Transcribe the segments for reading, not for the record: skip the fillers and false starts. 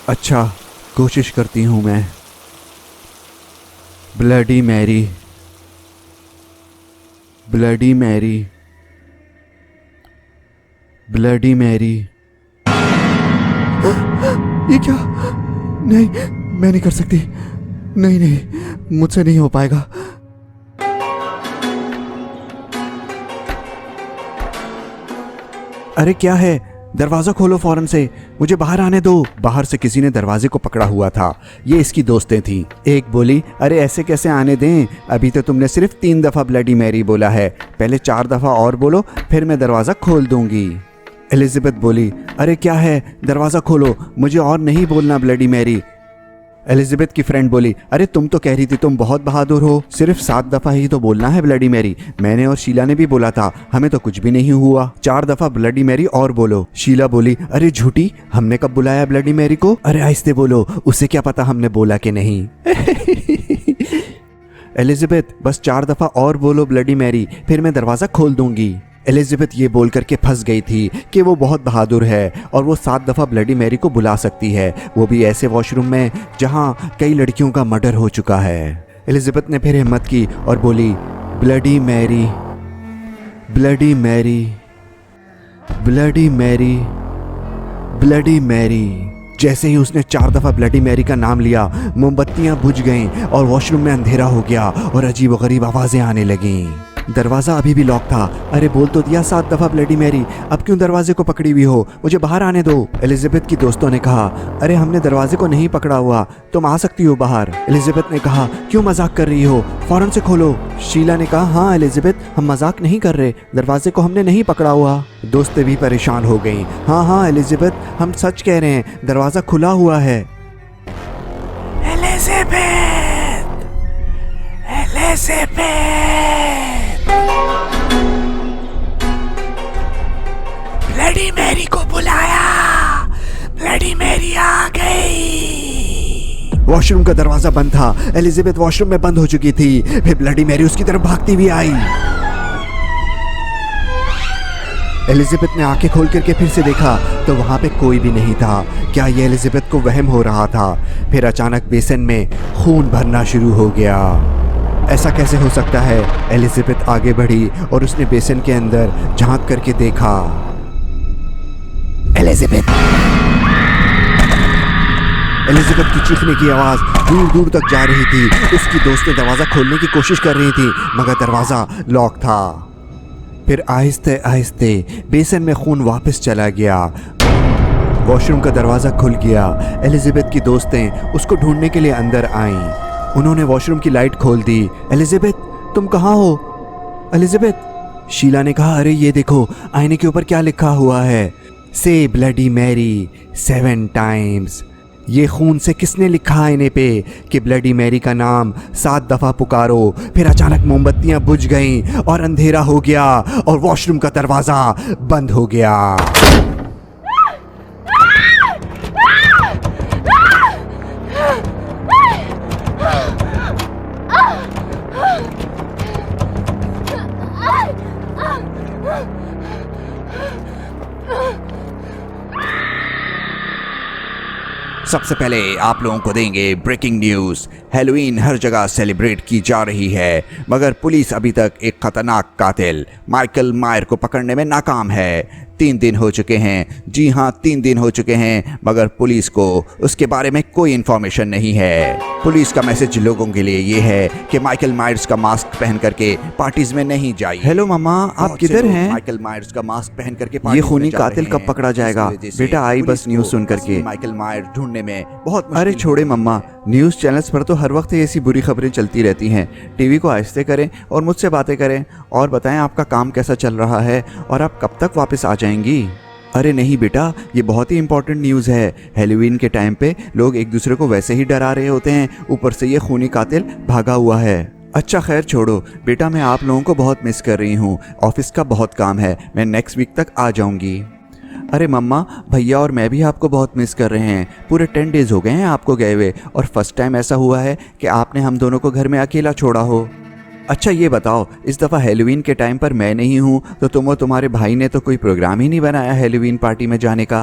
अच्छा, कोशिश करती हूँ मैं। Bloody Mary, bloody Mary, bloody Mary. ये क्या? नहीं, मैं नहीं कर सकती। नहीं नहीं, मुझसे नहीं हो पाएगा। अरे क्या है? दरवाज़ा खोलो फौरन से, मुझे बाहर आने दो। बाहर से किसी ने दरवाजे को पकड़ा हुआ था। ये इसकी दोस्तें थीं। एक बोली, अरे ऐसे कैसे आने दें, अभी तो तुमने सिर्फ 3 दफ़ा ब्लडी मैरी बोला है, पहले 4 दफ़ा और बोलो, फिर मैं दरवाज़ा खोल दूंगी। एलिज़ाबेथ बोली, अरे क्या है, दरवाज़ा खोलो, मुझे और नहीं बोलना ब्लडी मैरी। एलिज़ाबेथ की फ्रेंड बोली, अरे तुम तो कह रही थी तुम बहुत बहादुर हो, सिर्फ 7 दफ़ा ही तो बोलना है ब्लडी मैरी। मैंने और शीला ने भी बोला था, हमें तो कुछ भी नहीं हुआ। 4 दफ़ा ब्लडी मैरी और बोलो। शीला बोली, अरे झूठी, हमने कब बुलाया ब्लडी मैरी को? अरे आहिस्ते बोलो, उसे क्या पता हमने बोला कि नहीं। एलिज़ाबेथ, बस 4 दफ़ा और बोलो ब्लडी मैरी, फिर मैं दरवाज़ा खोल दूंगी। एलिज़ाबेथ ये बोल करके फंस गई थी कि वो बहुत बहादुर है और वो 7 दफ़ा ब्लडी मैरी को बुला सकती है, वो भी ऐसे वॉशरूम में जहाँ कई लड़कियों का मर्डर हो चुका है। एलिज़ाबेथ ने फिर हिम्मत की और बोली, bloody Mary, bloody Mary, bloody Mary, bloody Mary. जैसे ही उसने 4 दफ़ा ब्लडी मैरी का नाम लिया, मोमबत्तियाँ बुझ गईं और वॉशरूम में अंधेरा हो गया और अजीब-ओ-गरीब आवाज़ें आने लगीं। दरवाज़ा अभी भी लॉक था। अरे बोल तो दिया 7 दफ़ा ब्लडी मैरी, अब क्यों दरवाजे को पकड़ी हुई हो, मुझे बाहर आने दो। एलिज़ाबेथ की दोस्तों ने कहा, अरे हमने दरवाजे को नहीं पकड़ा हुआ, तुम आ सकती हो बाहर। एलिज़ाबेथ ने कहा, क्यों मजाक कर रही हो, फौरन से खोलो। शीला ने कहा, हाँ एलिज़ाबेथ, हम मजाक नहीं कर रहे, दरवाजे को हमने नहीं पकड़ा हुआ। दोस्तें भी परेशान हो गईं। हाँ हाँ एलिज़ाबेथ, हम सच कह रहे हैं, दरवाज़ा खुला हुआ है। एलिज़ाबेथ, एलिज़ाबेथ, ब्लडी मैरी को बुलाया, ब्लडी मैरी आ गई। वॉशरूम का दरवाजा बंद था। एलिज़ाबेथ वॉशरूम में बंद हो चुकी थी। फिर ब्लडी मैरी उसकी तरफ भागती हुई आई। एलिज़ाबेथ ने आंखें खोल करके फिर से देखा तो वहां पे कोई भी नहीं था। क्या ये एलिज़ाबेथ को वहम हो रहा था? फिर अचानक बेसन में खून भरना शुरू हो गया। ऐसा कैसे हो सकता है? एलिज़ाबेथ आगे बढ़ी और उसने बेसन के अंदर झांक करके देखा। एलिज़ाबेथ की चीखने की आवाज़ दूर दूर तक जा रही थी। उसकी दोस्तें दरवाज़ा खोलने की कोशिश कर रही थी मगर दरवाज़ा लॉक था। फिर आहिस्ते आहिस्ते बेसन में खून वापस चला गया। वॉशरूम का दरवाज़ा खुल गया। एलिज़ाबेथ की दोस्तें उसको ढूंढने के लिए अंदर आईं। उन्होंने वॉशरूम की लाइट खोल दी। एलिज़ाबेथ, तुम कहाँ हो? एलिज़ाबेथ, शीला ने कहा, अरे ये देखो, आईने के ऊपर क्या लिखा हुआ है, से ब्लडी मैरी 7 टाइम्स। ये खून से किसने लिखा आईने पे कि ब्लडी मैरी का नाम 7 दफ़ा पुकारो। फिर अचानक मोमबत्तियां बुझ गईं और अंधेरा हो गया और वॉशरूम का दरवाज़ा बंद हो गया। सबसे पहले आप लोगों को देंगे ब्रेकिंग न्यूज़। हैलोवीन हर जगह सेलिब्रेट की जा रही है मगर पुलिस अभी तक एक खतरनाक कातिल माइकल मायर को पकड़ने में नाकाम है। 3 दिन हो चुके हैं, जी हाँ 3 दिन हो चुके हैं, मगर पुलिस को उसके बारे में कोई इन्फॉर्मेशन नहीं है। पुलिस का मैसेज लोगों के लिए ये है कि माइकल मायर्स का मास्क पहन करके पार्टीज में नहीं जाइए। हेलो मामा, आप किधर हैं? माइकल मायर्स का मास्क पहन करके ये खूनी कातिल कब पकड़ा जाएगा? बेटा आई बस न्यूज़ सुन करके। माइकल मायर ढूंढने में बहुत अरे छोड़े मम्मा, न्यूज़ चैनल्स पर तो हर वक्त ऐसी बुरी खबरें चलती रहती हैं। टीवी को आहिस्ते करें और मुझसे बातें करें और बताएं आपका काम कैसा चल रहा है और आप कब तक वापस आ जाएंगी। अरे नहीं बेटा, ये बहुत ही इंपॉर्टेंट न्यूज़ है। हैलोवीन के टाइम पे लोग एक दूसरे को वैसे ही डरा रहे होते हैं, ऊपर से ये खूनी कातिल भागा हुआ है। अच्छा खैर छोड़ो बेटा, मैं आप लोगों को बहुत मिस कर रही हूँ। ऑफिस का बहुत काम है, मैं नेक्स्ट वीक तक आ जाऊँगी। अरे मम्मा, भैया और मैं भी आपको बहुत मिस कर रहे हैं। पूरे 10 डेज़ हो गए हैं आपको गए हुए और फर्स्ट टाइम ऐसा हुआ है कि आपने हम दोनों को घर में अकेला छोड़ा हो। अच्छा ये बताओ, इस दफ़ा हैलोवीन के टाइम पर मैं नहीं हूँ तो तुम और तुम्हारे भाई ने तो कोई प्रोग्राम ही नहीं बनाया हैलोवीन पार्टी में जाने का?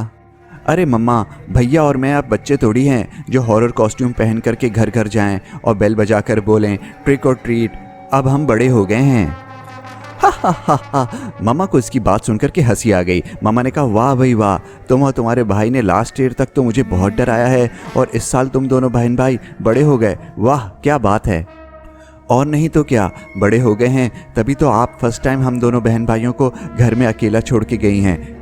अरे मम्मा, भैया और मैं अब बच्चे थोड़ी हैं जो हॉरर कॉस्ट्यूम पहन करके घर घर जाएं और बेल बजा कर बोलें ट्रिक और ट्रीट। अब हम बड़े हो गए हैं। हा हा हा हा। मम्मा को इसकी बात सुनकर के हंसी आ गई। मम्मा ने कहा, वाह भाई वाह, तुम और तुम्हारे भाई ने लास्ट ईयर तक तो मुझे बहुत डराया है और इस साल तुम दोनों बहन भाई बड़े हो गए। वाह क्या बात है। और नहीं तो क्या, बड़े हो गए हैं तभी तो आप फर्स्ट टाइम हम दोनों बहन भाइयों को घर में अकेला छोड़ के गई हैं।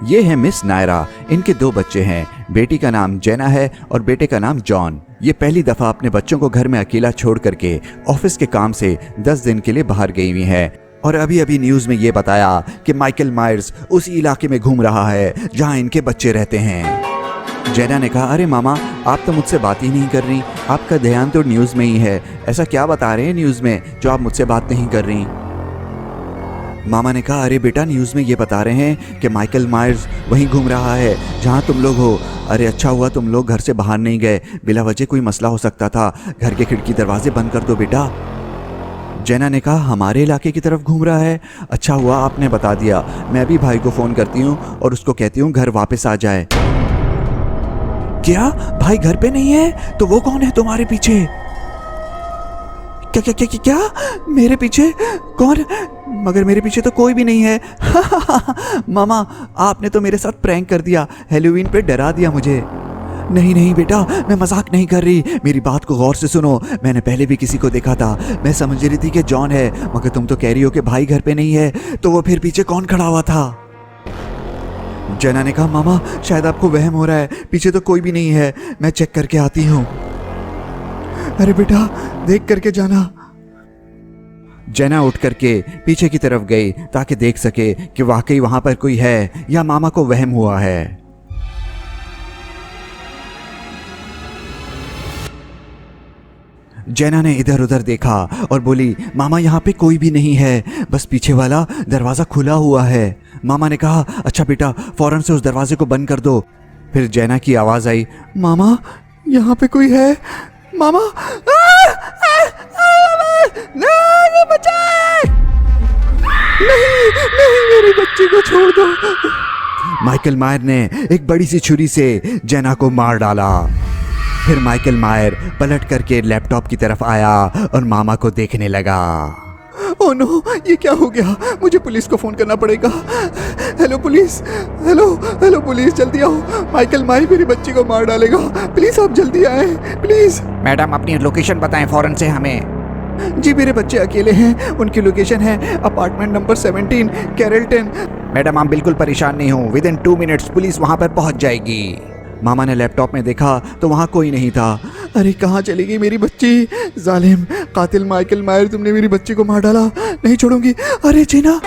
ये है मिस नायरा, इनके 2 बच्चे हैं। बेटी का नाम जेना है और बेटे का नाम जॉन। ये पहली दफ़ा अपने बच्चों को घर में अकेला छोड़ करके ऑफिस के काम से 10 दिन के लिए बाहर गई हुई हैं। और अभी अभी न्यूज़ में ये बताया कि माइकल मायर्स उसी इलाके में घूम रहा है जहां इनके बच्चे रहते हैं। जेना ने कहा, अरे मामा, आप तो मुझसे बात ही नहीं कर रही, आपका ध्यान तो न्यूज़ में ही है। ऐसा क्या बता रहे हैं न्यूज़ में जो आप मुझसे बात नहीं कर रही? मामा ने कहा, अरे बेटा, न्यूज़ में ये बता रहे हैं कि माइकल मायर्स वहीं घूम रहा है जहां तुम लोग हो। अरे अच्छा हुआ तुम लोग घर से बाहर नहीं गए, बिला वजह कोई मसला हो सकता था। घर के खिड़की दरवाजे बंद कर दो बेटा। जेना ने कहा, हमारे इलाके की तरफ घूम रहा है? अच्छा हुआ आपने बता दिया। मैं भी भाई को फ़ोन करती हूँ और उसको कहती हूँ घर वापस आ जाए। क्या भाई घर पे नहीं है? तो वो कौन है तुम्हारे पीछे? क्या क्या क्या क्या, क्या? मेरे पीछे कौन? मगर मेरे पीछे तो कोई भी नहीं है। मामा, आपने तो मेरे साथ प्रैंक कर दिया, हैलोवीन पे डरा दिया मुझे। नहीं नहीं बेटा, मैं मजाक नहीं कर रही, मेरी बात को गौर से सुनो। मैंने पहले भी किसी को देखा था, मैं समझ रही थी कि जॉन है, मगर तुम तो कह रही हो कि भाई घर पे नहीं है, तो वो फिर पीछे कौन खड़ा हुआ था? जेना ने कहा, मामा शायद आपको वहम हो रहा है, पीछे तो कोई भी नहीं है, मैं चेक करके आती हूँ। अरे बेटा, देख करके जाना। जेना उठ करके पीछे की तरफ गई ताकि देख सके कि वाकई वहां पर कोई है या मामा को वहम हुआ है। जेना ने इधर उधर देखा और बोली, मामा यहाँ पे कोई भी नहीं है, बस पीछे वाला दरवाज़ा खुला हुआ है। मामा ने कहा, अच्छा बेटा, फौरन से उस दरवाजे को बंद कर दो। फिर जेना की आवाज़ आई, मामा यहाँ पे कोई है? मामा, नहीं बचाए, नहीं नहीं, मेरे बच्चे को छोड़ दो। माइकल मायर ने एक बड़ी सी छुरी से जेना को मार डाला। फिर माइकल मायर पलट करके लैपटॉप की तरफ आया और मामा को देखने लगा। ओह नो, ये क्या हो गया? मुझे पुलिस को फोन करना पड़ेगा। Hello police, hello hello police, जल्दी आओ, माइकल मायर मेरी बच्ची को मार डालेगा, प्लीज आप जल्दी आए प्लीज। मैडम, अपनी लोकेशन बताएं फौरन से हमें। जी, मेरे बच्चे अकेले हैं, उनकी लोकेशन है अपार्टमेंट नंबर 17 कैरल्टन। मैडम, आप बिल्कुल परेशान नहीं हो, विद इन 2 मिनट्स पुलिस वहां पर पहुंच जाएगी। मामा ने लैपटॉप में देखा तो वहाँ कोई नहीं था। अरे कहाँ चली गई मेरी बच्ची? जालिम कातिल माइकल मायर, तुमने मेरी बच्ची को मार डाला, नहीं छोड़ूंगी। अरे जेना।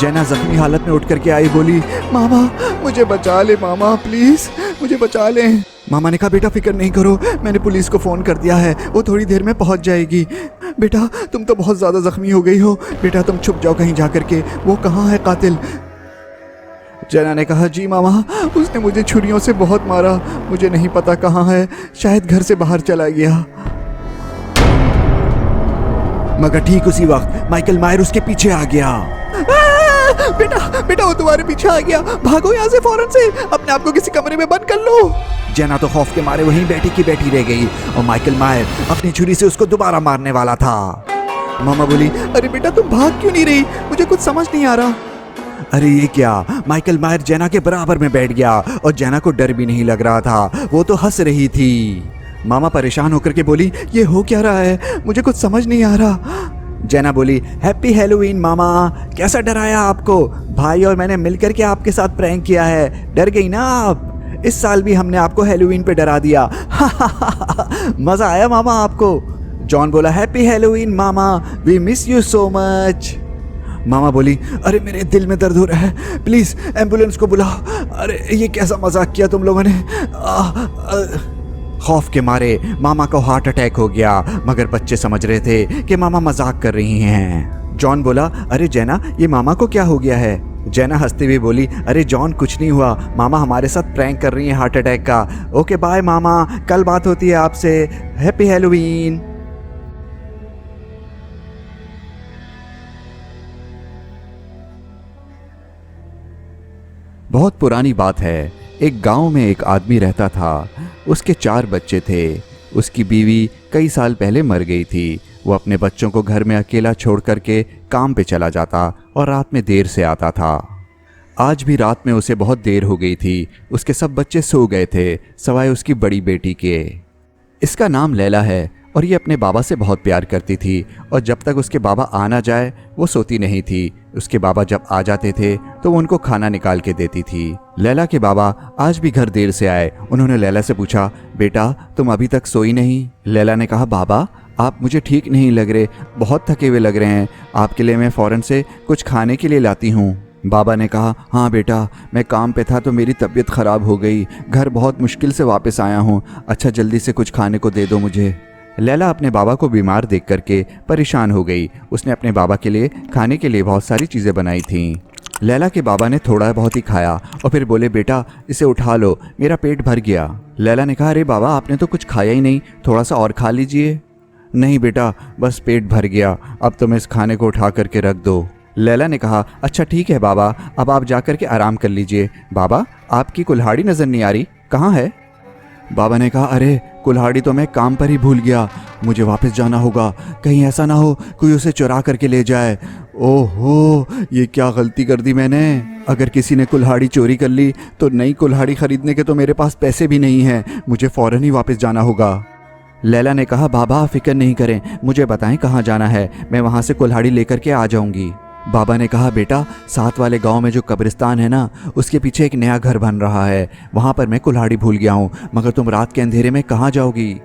जेना जख्मी हालत में उठ करके आई, बोली, मामा मुझे बचा ले, मामा प्लीज मुझे बचा ले। मामा ने कहा, बेटा फिक्र नहीं करो, मैंने पुलिस को फ़ोन कर दिया है, वो थोड़ी देर में पहुंच जाएगी। बेटा तुम तो बहुत ज़्यादा ज़ख्मी हो गई हो, बेटा तुम छुप जाओ कहीं जा करके। वो कहाँ है कातिल? जेना ने कहा, जी मामा, उसने मुझे छुरियों से बहुत मारा, मुझे नहीं पता कहाँ है, शायद घर से बाहर चला गया। मगर ठीक उसी वक्त माइकल मायर उसके पीछे आ गया। बेटा बेटा, वो तुम्हारे पीछे आ गया, भागो यहाँ से फौरन से, अपने आप को किसी कमरे में बंद कर लो। जेना तो खौफ के मारे वहीं बैठी की बैठी रह गई और माइकल मायर अपनी छुरी से उसको दोबारा मारने वाला था। मामा बोली, अरे बेटा तुम भाग क्यों नहीं रही? मुझे कुछ समझ नहीं आ रहा। अरे ये क्या? माइकल मायर जेना के बराबर में बैठ गया और जेना को डर भी नहीं लग रहा था, वो तो हंस रही थी। मामा परेशान होकर के बोली, ये हो क्या रहा है? मुझे कुछ समझ नहीं आ रहा। जेना बोली, हैप्पी हैलोवीन मामा, कैसा डराया आपको? भाई और मैंने मिलकर के आपके साथ प्रैंक किया है, डर गई ना आप? इस साल भी हमने आपको हैलोवीन पे डरा दिया। मज़ा आया मामा आपको? जॉन बोला, हैप्पी हैलोवीन मामा, we miss you so much. मामा बोली, अरे मेरे दिल में दर्द हो रहा है, प्लीज़ एम्बुलेंस को बुलाओ। अरे ये कैसा मजाक किया तुम लोगों ने? खौफ के मारे मामा को हार्ट अटैक हो गया, मगर बच्चे समझ रहे थे कि मामा मजाक कर रही हैं। जॉन बोला, अरे जेना, ये मामा को क्या हो गया है? जेना हंसते हुए बोली, अरे जॉन कुछ नहीं हुआ, मामा हमारे साथ प्रैंक कर रही हैं हार्ट अटैक का। ओके बाय मामा, कल बात होती है आपसे, हैप्पी हैलोवीन। बहुत पुरानी बात है, एक गांव में एक आदमी रहता था। उसके 4 बच्चे थे। उसकी बीवी कई साल पहले मर गई थी। वो अपने बच्चों को घर में अकेला छोड़ करके काम पे चला जाता और रात में देर से आता था। आज भी रात में उसे बहुत देर हो गई थी। उसके सब बच्चे सो गए थे सवाए उसकी बड़ी बेटी के। इसका नाम लैला है और ये अपने बाबा से बहुत प्यार करती थी और जब तक उसके बाबा आ ना जाए वो सोती नहीं थी। उसके बाबा जब आ जाते थे तो वो उनको खाना निकाल के देती थी। लैला के बाबा आज भी घर देर से आए। उन्होंने लैला से पूछा, बेटा तुम अभी तक सोई नहीं? लैला ने कहा, बाबा आप मुझे ठीक नहीं लग रहे, बहुत थके हुए लग रहे हैं। आपके लिए मैं फ़ौरन से कुछ खाने के लिए लाती हूँ। बाबा ने कहा, हाँ बेटा मैं काम पे था तो मेरी तबीयत ख़राब हो गई, घर बहुत मुश्किल से वापस आया हूँ। अच्छा जल्दी से कुछ खाने को दे दो मुझे। लैला अपने बाबा को बीमार देख करके परेशान हो गई। उसने अपने बाबा के लिए खाने के लिए बहुत सारी चीज़ें बनाई थीं। लैला के बाबा ने थोड़ा बहुत ही खाया और फिर बोले, बेटा इसे उठा लो, मेरा पेट भर गया। लैला ने कहा, अरे बाबा आपने तो कुछ खाया ही नहीं, थोड़ा सा और खा लीजिए। नहीं बेटा बस पेट भर गया, अब तुम इस खाने को उठा करके रख दो। लैला ने कहा, अच्छा ठीक है बाबा, अब आप जा करके आराम कर लीजिए। बाबा आपकी कुल्हाड़ी नज़र नहीं आ रही, कहाँ है? बाबा ने कहा, अरे कुल्हाड़ी तो मैं काम पर ही भूल गया, मुझे वापस जाना होगा, कहीं ऐसा ना हो कोई उसे चुरा करके ले जाए। ओहो ये क्या गलती कर दी मैंने। अगर किसी ने कुल्हाड़ी चोरी कर ली तो नई कुल्हाड़ी खरीदने के तो मेरे पास पैसे भी नहीं हैं, मुझे फ़ौरन ही वापस जाना होगा। लैला ने कहा, बाबा फिक्र नहीं करें, मुझे बताएं कहाँ जाना है, मैं वहाँ से कुल्हाड़ी लेकर के आ जाऊँगी। बाबा ने कहा, बेटा साथ वाले गांव में जो कब्रिस्तान है ना, उसके पीछे एक नया घर बन रहा है, वहाँ पर मैं कुल्हाड़ी भूल गया हूँ, मगर तुम रात के अंधेरे में कहाँ जाओगी?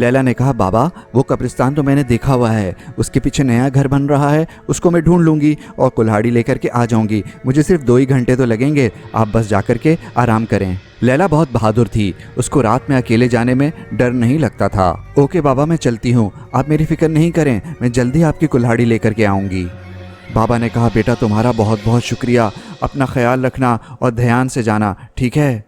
लैला ने कहा, बाबा वो कब्रिस्तान तो मैंने देखा हुआ है, उसके पीछे नया घर बन रहा है, उसको मैं ढूंढ लूँगी और कुल्हाड़ी लेकर के आ जाऊँगी। मुझे सिर्फ 2 ही घंटे तो लगेंगे, आप बस जाकर के आराम करें। लैला बहुत बहादुर थी, उसको रात में अकेले जाने में डर नहीं लगता था। ओके बाबा मैं चलती हूँ, आप मेरी फिक्र नहीं करें, मैं जल्दी आपकी कुल्हाड़ी लेकर के आऊँगी। बाबा ने कहा, बेटा तुम्हारा बहुत बहुत शुक्रिया, अपना ख्याल रखना और ध्यान से जाना, ठीक है?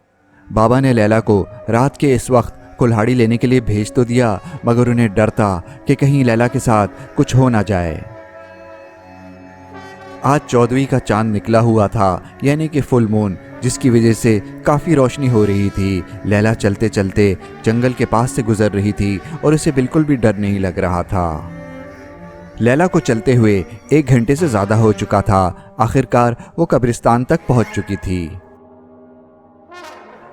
बाबा ने लैला को रात के इस वक्त कुल्हाड़ी लेने के लिए भेज तो दिया, मगर उन्हें डर था कि कहीं लैला के साथ कुछ हो ना जाए। आज 14वीं का चांद निकला हुआ था, यानी कि फुल मून, जिसकी वजह से काफ़ी रोशनी हो रही थी। लैला चलते चलते जंगल के पास से गुजर रही थी और उसे बिल्कुल भी डर नहीं लग रहा था। लैला को चलते हुए 1 घंटे से ज़्यादा हो चुका था। आखिरकार वो कब्रिस्तान तक पहुंच चुकी थी।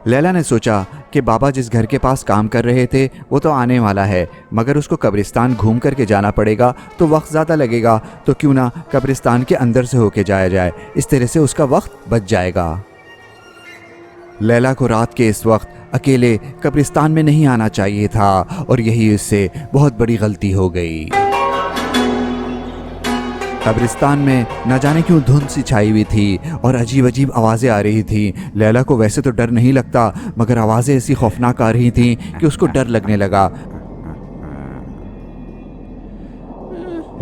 लैला ने सोचा कि बाबा जिस घर के पास काम कर रहे थे वो तो आने वाला है, मगर उसको कब्रिस्तान घूम करके जाना पड़ेगा तो वक्त ज़्यादा लगेगा, तो क्यों ना कब्रिस्तान के अंदर से होके जाया जाए, इस तरह से उसका वक्त बच जाएगा। लैला को रात के इस वक्त अकेले कब्रिस्तान में नहीं आना चाहिए था और यही उससे बहुत बड़ी गलती हो गई। कब्रिस्तान में न जाने क्यों धुंध सी छाई हुई थी और अजीब अजीब आवाज़ें आ रही थी। लैला को वैसे तो डर नहीं लगता, मगर आवाज़ें ऐसी खौफनाक आ रही थीं कि उसको डर लगने लगा।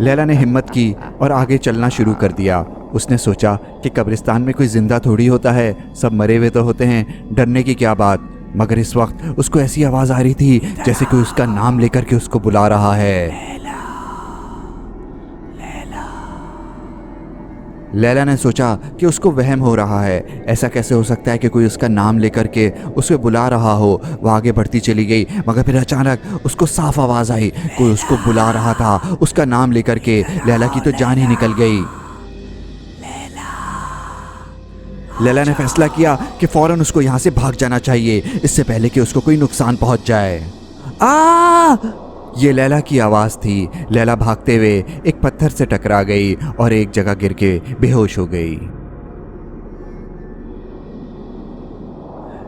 लैला ने हिम्मत की और आगे चलना शुरू कर दिया। उसने सोचा कि कब्रिस्तान में कोई जिंदा थोड़ी होता है, सब मरे हुए तो होते हैं, डरने की क्या बात। मगर इस वक्त उसको ऐसी आवाज़ आ रही थी जैसे कोई उसका नाम लेकर के उसको बुला रहा है। लैला ने सोचा कि उसको वहम हो रहा है, ऐसा कैसे हो सकता है कि कोई उसका नाम लेकर के उसे बुला रहा हो। वो आगे बढ़ती चली गई, मगर फिर अचानक उसको साफ आवाज़ आई, कोई उसको बुला रहा था उसका नाम लेकर के। लैला की तो जान ही निकल गई। लैला ने फैसला किया कि फ़ौरन उसको यहाँ से भाग जाना चाहिए, इससे पहले कि उसको कोई नुकसान पहुँच जाए। ये लैला की आवाज़ थी। लैला भागते हुए एक पत्थर से टकरा गई और एक जगह गिर के बेहोश हो गई।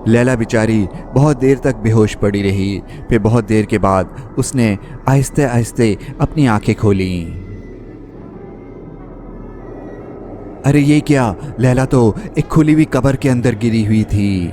लैला बेचारी बहुत देर तक बेहोश पड़ी रही। फिर बहुत देर के बाद उसने आहिस्ते आहिस्ते अपनी आंखें खोली। अरे ये क्या, लैला तो एक खुली हुई कब्र के अंदर गिरी हुई थी।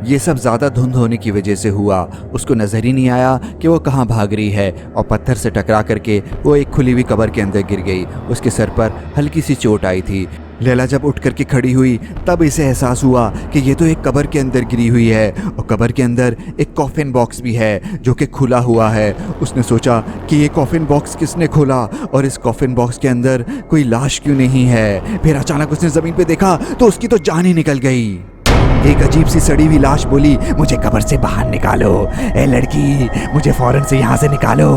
ये सब ज़्यादा धुंध होने की वजह से हुआ, उसको नज़र ही नहीं आया कि वो कहाँ भाग रही है और पत्थर से टकरा करके वो एक खुली हुई कब्र के अंदर गिर गई। उसके सर पर हल्की सी चोट आई थी। लैला जब उठ करके खड़ी हुई तब इसे एहसास हुआ कि ये तो एक कब्र के अंदर गिरी हुई है और कब्र के अंदर एक कॉफिन बॉक्स भी है जो कि खुला हुआ है। उसने सोचा कि ये कॉफिन बॉक्स किसने खोला और इस कॉफिन बॉक्स के अंदर कोई लाश क्यों नहीं है। फिर अचानक उसने ज़मीन पे देखा तो उसकी तो जान ही निकल गई। एक अजीब सी सड़ी हुई लाश बोली, मुझे कब्र से बाहर निकालो, ए लड़की मुझे फौरन से यहाँ से निकालो।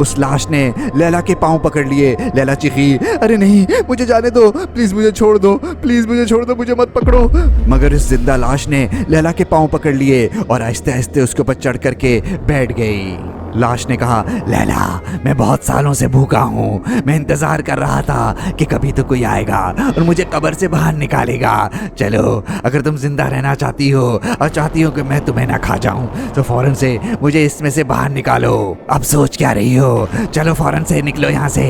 उस लाश ने लैला के पांव पकड़ लिए। लैला चीखी, अरे नहीं, मुझे जाने दो, प्लीज मुझे छोड़ दो, प्लीज मुझे छोड़ दो, मुझे मत पकड़ो। मगर इस जिंदा लाश ने लैला के पांव पकड़ लिए और आहिस्ते आहिस्ते उसके ऊपर चढ़ करके बैठ गई। लाश ने कहा, लैला मैं बहुत सालों से भूखा हूँ, मैं इंतजार कर रहा था कि कभी तो कोई आएगा और मुझे कब्र से बाहर निकालेगा। चलो, अगर तुम जिंदा रहना चाहती हो और चाहती हो कि मैं तुम्हें ना खा जाऊं, तो फौरन से मुझे इसमें से बाहर निकालो। अब सोच क्या रही हो, चलो फौरन से निकलो यहाँ से।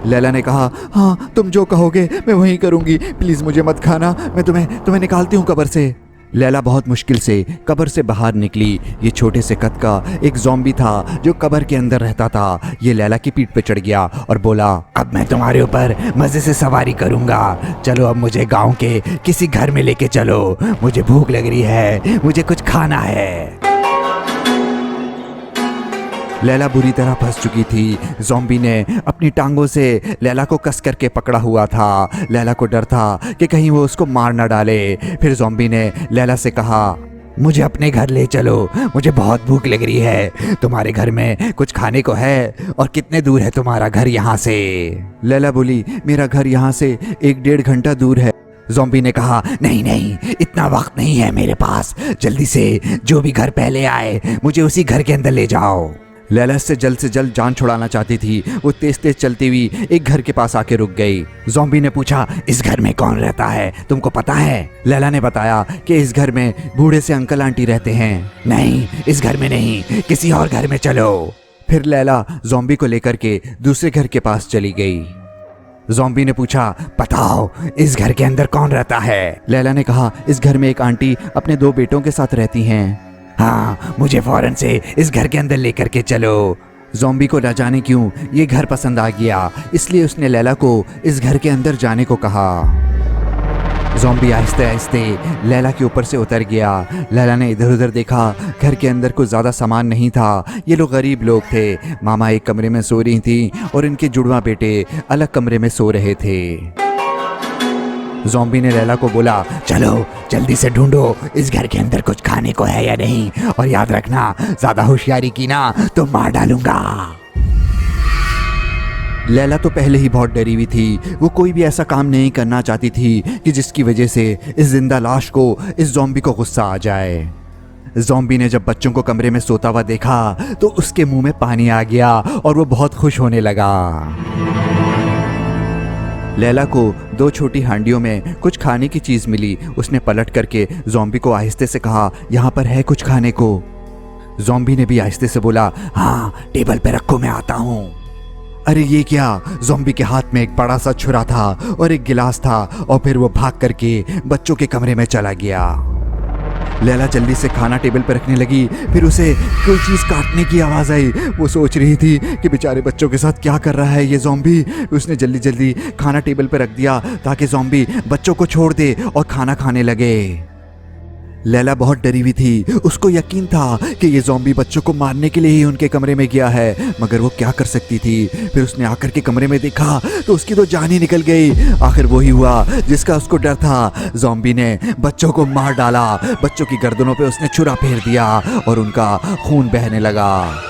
लैला ने कहा, हाँ तुम जो कहोगे मैं वही करूंगी, प्लीज मुझे मत खाना, मैं तुम्हें निकालती हूँ कब्र से। लैला बहुत मुश्किल से कब्र से बाहर निकली। ये छोटे से कद का एक ज़ॉम्बी था जो कब्र के अंदर रहता था। ये लैला की पीठ पे चढ़ गया और बोला, अब मैं तुम्हारे ऊपर मज़े से सवारी करूंगा। चलो अब मुझे गांव के किसी घर में लेके चलो, मुझे भूख लग रही है, मुझे कुछ खाना है। लैला बुरी तरह फंस चुकी थी। ज़ॉम्बी ने अपनी टांगों से लैला को कस करके पकड़ा हुआ था। लैला को डर था कि कहीं वो उसको मार ना डाले। फिर ज़ॉम्बी ने लैला से कहा, मुझे अपने घर ले चलो, मुझे बहुत भूख लग रही है, तुम्हारे घर में कुछ खाने को है और कितने दूर है तुम्हारा घर यहाँ से? लैला बोली, मेरा घर यहाँ से 1-1.5 घंटा दूर है। ज़ॉम्बी ने कहा, नहीं नहीं, इतना वक्त नहीं है मेरे पास, जल्दी से जो भी घर पहले आए मुझे उसी घर के अंदर ले जाओ। लैला से जल्द जान छुड़ाना चाहती थी। वो तेज तेज चलती हुई एक घर के पास आके रुक गई। ज़ॉम्बी ने पूछा, इस घर में कौन रहता है, तुमको पता है? लैला ने बताया कि इस घर में बूढ़े से अंकल आंटी रहते हैं। नहीं, इस घर में नहीं, किसी और घर में चलो। फिर लैला ज़ॉम्बी को लेकर के दूसरे घर के पास चली गई। ज़ॉम्बी ने पूछा, बताओ इस घर के अंदर कौन रहता है? लैला ने कहा, इस घर में एक आंटी अपने 2 बेटों के साथ रहती हैं। हाँ, मुझे फौरन से इस घर के अंदर लेकर के चलो। ज़ॉम्बी को न जाने क्यों ये घर पसंद आ गया, इसलिए उसने लैला को इस घर के अंदर जाने को कहा। ज़ॉम्बी आहिस्ते आहिस्ते लैला के ऊपर से उतर गया। लैला ने इधर उधर देखा, घर के अंदर कुछ ज़्यादा सामान नहीं था। ये लोग गरीब लोग थे। मामा एक कमरे में सो रही थी और इनके जुड़वा बेटे अलग कमरे में सो रहे थे। ज़ॉम्बी ने लैला को बोला, चलो जल्दी से ढूंढो इस घर के अंदर कुछ खाने को है या नहीं, और याद रखना ज़्यादा होशियारी की ना तो मार डालूंगा। लैला तो पहले ही बहुत डरी हुई थी। वो कोई भी ऐसा काम नहीं करना चाहती थी कि जिसकी वजह से इस जिंदा लाश को, इस ज़ॉम्बी को गुस्सा आ जाए। ज़ॉम्बी ने जब बच्चों को कमरे में सोता हुआ देखा तो उसके मुंह में पानी आ गया और वो बहुत खुश होने लगा। लैला को 2 छोटी हांडियों में कुछ खाने की चीज़ मिली। उसने पलट करके ज़ॉम्बी को आहिस्ते से कहा, यहाँ पर है कुछ खाने को। ज़ॉम्बी ने भी आहिस्ते से बोला, हाँ टेबल पे रखो, मैं आता हूँ। अरे ये क्या? ज़ॉम्बी के हाथ में एक बड़ा सा छुरा था और एक गिलास था और फिर वो भाग करके बच्चों के कमरे में चला गया। लैला जल्दी से खाना टेबल पर रखने लगी। फिर उसे कोई चीज़ काटने की आवाज़ आई। वो सोच रही थी कि बेचारे बच्चों के साथ क्या कर रहा है ये ज़ॉम्बी। उसने जल्दी जल्दी खाना टेबल पर रख दिया ताकि ज़ॉम्बी बच्चों को छोड़ दे और खाना खाने लगे। लैला बहुत डरी हुई थी। उसको यकीन था कि ये ज़ॉम्बी बच्चों को मारने के लिए ही उनके कमरे में गया है, मगर वो क्या कर सकती थी। फिर उसने आकर के कमरे में देखा तो उसकी तो जान ही निकल गई। आखिर वही हुआ जिसका उसको डर था। ज़ॉम्बी ने बच्चों को मार डाला। बच्चों की गर्दनों पे उसने छुरा फेर दिया और उनका खून बहने लगा।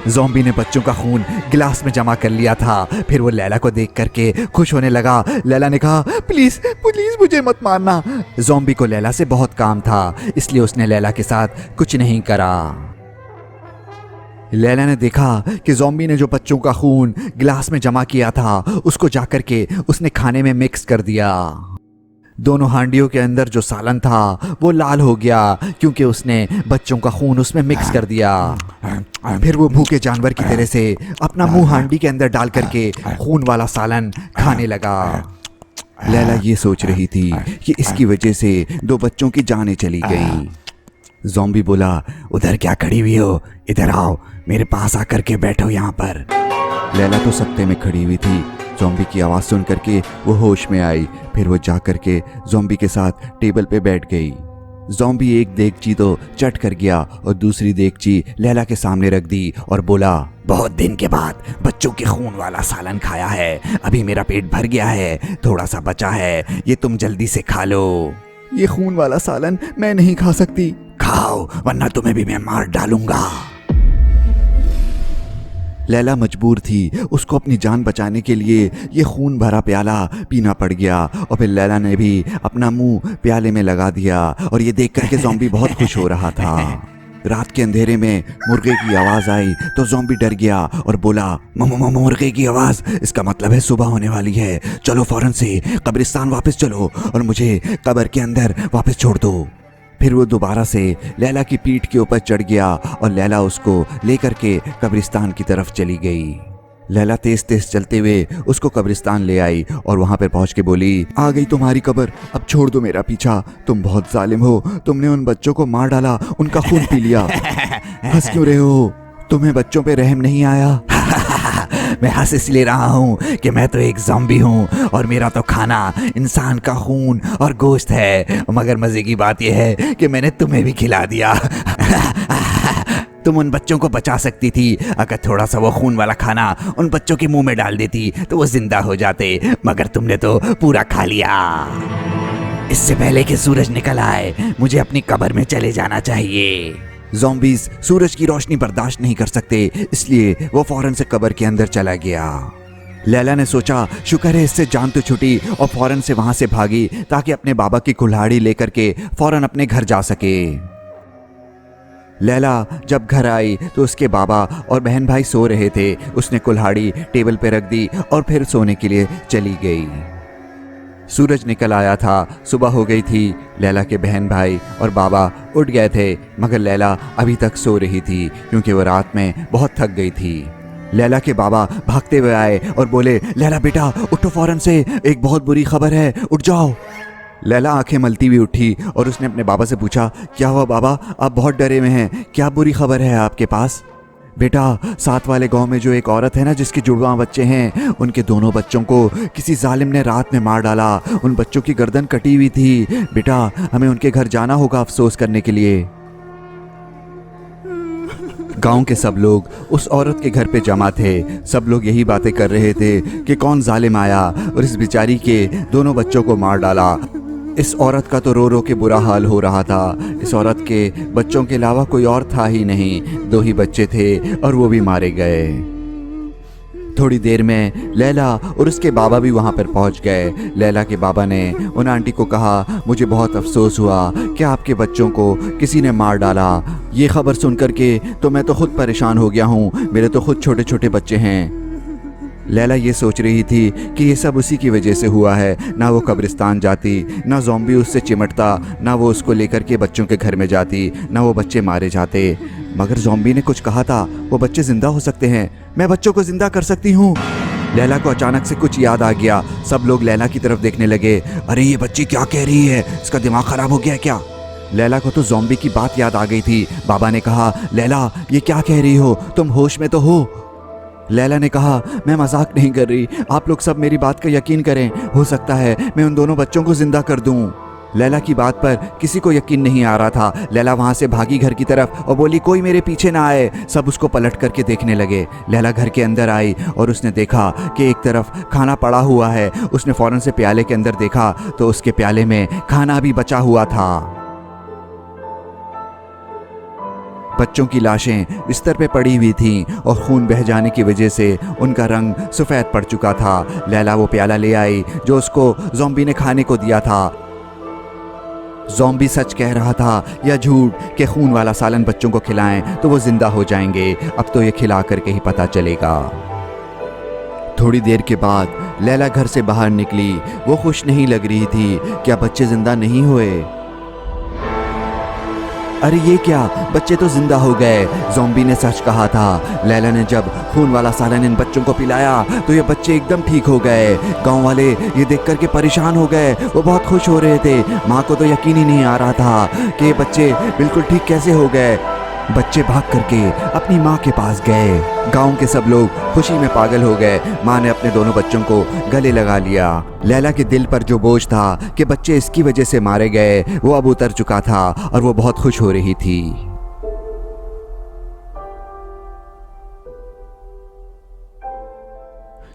ज़ॉम्बी ने बच्चों का खून गिलास में जमा कर लिया था। फिर वो लैला को देख करके खुश होने लगा। लैला ने कहा, प्लीज़ प्लीज़ मुझे मत मारना। ज़ॉम्बी को लैला से बहुत काम था, इसलिए उसने लैला के साथ कुछ नहीं करा। लैला ने देखा कि ज़ॉम्बी ने जो बच्चों का खून गिलास में जमा किया था उसको जाकर के उसने खाने में मिक्स कर दिया। दोनों हांडियों के अंदर जो सालन था वो लाल हो गया क्योंकि उसने बच्चों का खून उसमें मिक्स कर दिया। फिर वो भूखे जानवर की तरह से अपना मुंह हांडी के अंदर डाल करके खून वाला सालन खाने लगा। लैला ये सोच रही थी कि इसकी वजह से 2 बच्चों की जानें चली गई। ज़ॉम्बी बोला, उधर क्या खड़ी हुई हो, इधर आओ, मेरे पास आकर के बैठो यहाँ पर। लैला तो सत्ते में खड़ी हुई थी। ज़ॉम्बी की आवाज़ सुन करके वो होश में आई। फिर वो जा करके ज़ॉम्बी के साथ टेबल पे बैठ गई। ज़ॉम्बी एक देगची तो चट कर गया और दूसरी देगची लैला के सामने रख दी और बोला, बहुत दिन के बाद बच्चों के खून वाला सालन खाया है, अभी मेरा पेट भर गया है, थोड़ा सा बचा है, ये तुम जल्दी से खा लो। ये खून वाला सालन मैं नहीं खा सकती। खाओ वरना तुम्हें भी मैं मार डालूंगा। लैला मजबूर थी, उसको अपनी जान बचाने के लिए ये खून भरा प्याला पीना पड़ गया और फिर लैला ने भी अपना मुंह प्याले में लगा दिया और ये देख करके ज़ॉम्बी बहुत खुश हो रहा था। रात के अंधेरे में मुर्गे की आवाज़ आई तो ज़ॉम्बी डर गया और बोला, मुर्गे की आवाज़, इसका मतलब है सुबह होने वाली है। चलो फौरन से कब्रिस्तान वापस चलो और मुझे कब्र के अंदर वापस छोड़ दो। फिर वो दोबारा से लैला की पीठ के ऊपर चढ़ गया और लैला उसको लेकर के कब्रिस्तान की तरफ चली गई। लैला तेज तेज चलते हुए उसको कब्रिस्तान ले आई और वहां पर पहुंच के बोली, आ गई तुम्हारी कब्र, अब छोड़ दो मेरा पीछा। तुम बहुत जालिम हो, तुमने उन बच्चों को मार डाला, उनका खून पी लिया। हंस क्यों रहे हो? तुम्हें बच्चों पे रहम नहीं आया? मैं हंस इसलिए रहा हूँ कि मैं तो एक ज़ॉम्बी हूँ और मेरा तो खाना इंसान का खून और गोश्त है, मगर मज़े की बात यह है कि मैंने तुम्हें भी खिला दिया। तुम उन बच्चों को बचा सकती थी, अगर थोड़ा सा वो खून वाला खाना उन बच्चों के मुंह में डाल देती तो वो जिंदा हो जाते, मगर तुमने तो पूरा खा लिया। इससे पहले कि सूरज निकल आए मुझे अपनी कब्र में चले जाना चाहिए। ज़ॉम्बीज़ सूरज की रोशनी बर्दाश्त नहीं कर सकते, इसलिए वो फौरन से कब्र के अंदर चला गया। लैला ने सोचा, शुक्र है इससे जान तो छुटी, और फौरन से वहां से भागी ताकि अपने बाबा की कुल्हाड़ी लेकर के फौरन अपने घर जा सके। लैला जब घर आई तो उसके बाबा और बहन भाई सो रहे थे। उसने कुल्हाड़ी टेबल पर रख दी और फिर सोने के लिए चली गई। सूरज निकल आया था, सुबह हो गई थी। लैला के बहन भाई और बाबा उठ गए थे, मगर लैला अभी तक सो रही थी क्योंकि वो रात में बहुत थक गई थी। लैला के बाबा भागते हुए आए और बोले, लैला बेटा उठो फौरन से, एक बहुत बुरी खबर है, उठ जाओ। लैला आंखें मलती हुई उठी और उसने अपने बाबा से पूछा, क्या हुआ बाबा, आप बहुत डरे हुए हैं, क्या बुरी खबर है आपके पास? बेटा, साथ वाले गांव में जो एक औरत है ना जिसके जुड़वा बच्चे हैं, उनके दोनों बच्चों को किसी जालिम ने रात में मार डाला। उन बच्चों की गर्दन कटी हुई थी। बेटा, हमें उनके घर जाना होगा अफसोस करने के लिए। गांव के सब लोग उस औरत के घर पे जमा थे। सब लोग यही बातें कर रहे थे कि कौन जालिम आया और इस बेचारी के दोनों बच्चों को मार डाला। इस औरत का तो रो रो के बुरा हाल हो रहा था। इस औरत के बच्चों के अलावा कोई और था ही नहीं, 2 ही बच्चे थे और वो भी मारे गए। थोड़ी देर में लैला और उसके बाबा भी वहाँ पर पहुँच गए। लैला के बाबा ने उन आंटी को कहा, मुझे बहुत अफसोस हुआ कि आपके बच्चों को किसी ने मार डाला। ये खबर सुनकर के तो मैं तो खुद परेशान हो गया हूँ, मेरे तो खुद छोटे छोटे बच्चे हैं। लैला ये सोच रही थी कि ये सब उसी की वजह से हुआ है। ना वो कब्रिस्तान जाती, ना ज़ॉम्बी उससे चिमटता, ना वो उसको लेकर के बच्चों के घर में जाती, ना वो बच्चे मारे जाते। मगर ज़ॉम्बी ने कुछ कहा था, वो बच्चे ज़िंदा हो सकते हैं, मैं बच्चों को ज़िंदा कर सकती हूँ। लैला को अचानक से कुछ याद आ गया। सब लोग लैला की तरफ देखने लगे। अरे ये बच्ची क्या कह रही है, इसका दिमाग ख़राब हो गया है क्या? लैला को तो ज़ॉम्बी की बात याद आ गई थी। बाबा ने कहा, लैला ये क्या कह रही हो, तुम होश में तो हो? लैला ने कहा, मैं मजाक नहीं कर रही, आप लोग सब मेरी बात का यकीन करें, हो सकता है मैं उन दोनों बच्चों को जिंदा कर दूं। लैला की बात पर किसी को यकीन नहीं आ रहा था। लैला वहां से भागी घर की तरफ और बोली, कोई मेरे पीछे ना आए। सब उसको पलट करके देखने लगे। लैला घर के अंदर आई और उसने देखा कि एक तरफ खाना पड़ा हुआ है। उसने फौरन से प्याले के अंदर देखा तो उसके प्याले में खाना भी बचा हुआ था। बच्चों की लाशें बिस्तर पे पड़ी हुई थीं और खून बह जाने की वजह से उनका रंग सफ़ेद पड़ चुका था। लैला वो प्याला ले आई जो उसको ज़ॉम्बी ने खाने को दिया था। ज़ॉम्बी सच कह रहा था या झूठ कि खून वाला सालन बच्चों को खिलाएं तो वो जिंदा हो जाएंगे। अब तो ये खिला करके ही पता चलेगा। थोड़ी देर के बाद लैला घर से बाहर निकली। वो खुश नहीं लग रही थी। क्या बच्चे जिंदा नहीं हुए? अरे ये क्या, बच्चे तो जिंदा हो गए। ज़ॉम्बी ने सच कहा था। लैला ने जब खून वाला सालन इन बच्चों को पिलाया तो ये बच्चे एकदम ठीक हो गए। गांव वाले ये देख कर के परेशान हो गए। वो बहुत खुश हो रहे थे। माँ को तो यकीन ही नहीं आ रहा था कि ये बच्चे बिल्कुल ठीक कैसे हो गए। बच्चे भाग करके अपनी माँ के पास गए। गांव के सब लोग खुशी में पागल हो गए। माँ ने अपने दोनों बच्चों को गले लगा लिया। लैला के दिल पर जो बोझ था कि बच्चे इसकी वजह से मारे गए, वो अब उतर चुका था और वो बहुत खुश हो रही थी।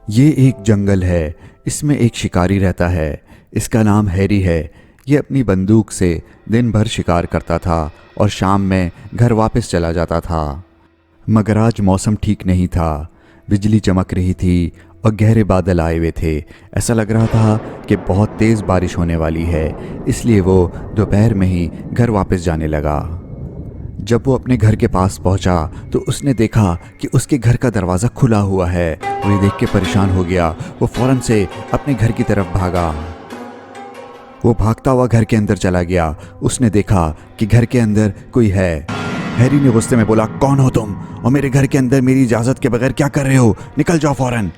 ये एक जंगल है। इसमें एक शिकारी रहता है। इसका नाम हैरी है। ये अपनी बंदूक से दिन भर शिकार करता था और शाम में घर वापस चला जाता था। मगर आज मौसम ठीक नहीं था। बिजली चमक रही थी और गहरे बादल आए हुए थे। ऐसा लग रहा था कि बहुत तेज़ बारिश होने वाली है, इसलिए वो दोपहर में ही घर वापस जाने लगा। जब वो अपने घर के पास पहुंचा तो उसने देखा कि उसके घर का दरवाज़ा खुला हुआ है। वो ये देख के परेशान हो गया। वो फ़ौरन से अपने घर की तरफ भागा। वो भागता हुआ घर के अंदर चला गया। उसने देखा कि घर के अंदर कोई है। हैरी ने गुस्से में बोला, कौन हो तुम और मेरे घर के अंदर मेरी इजाज़त के बगैर क्या कर रहे हो? निकल जाओ फ़ौरन।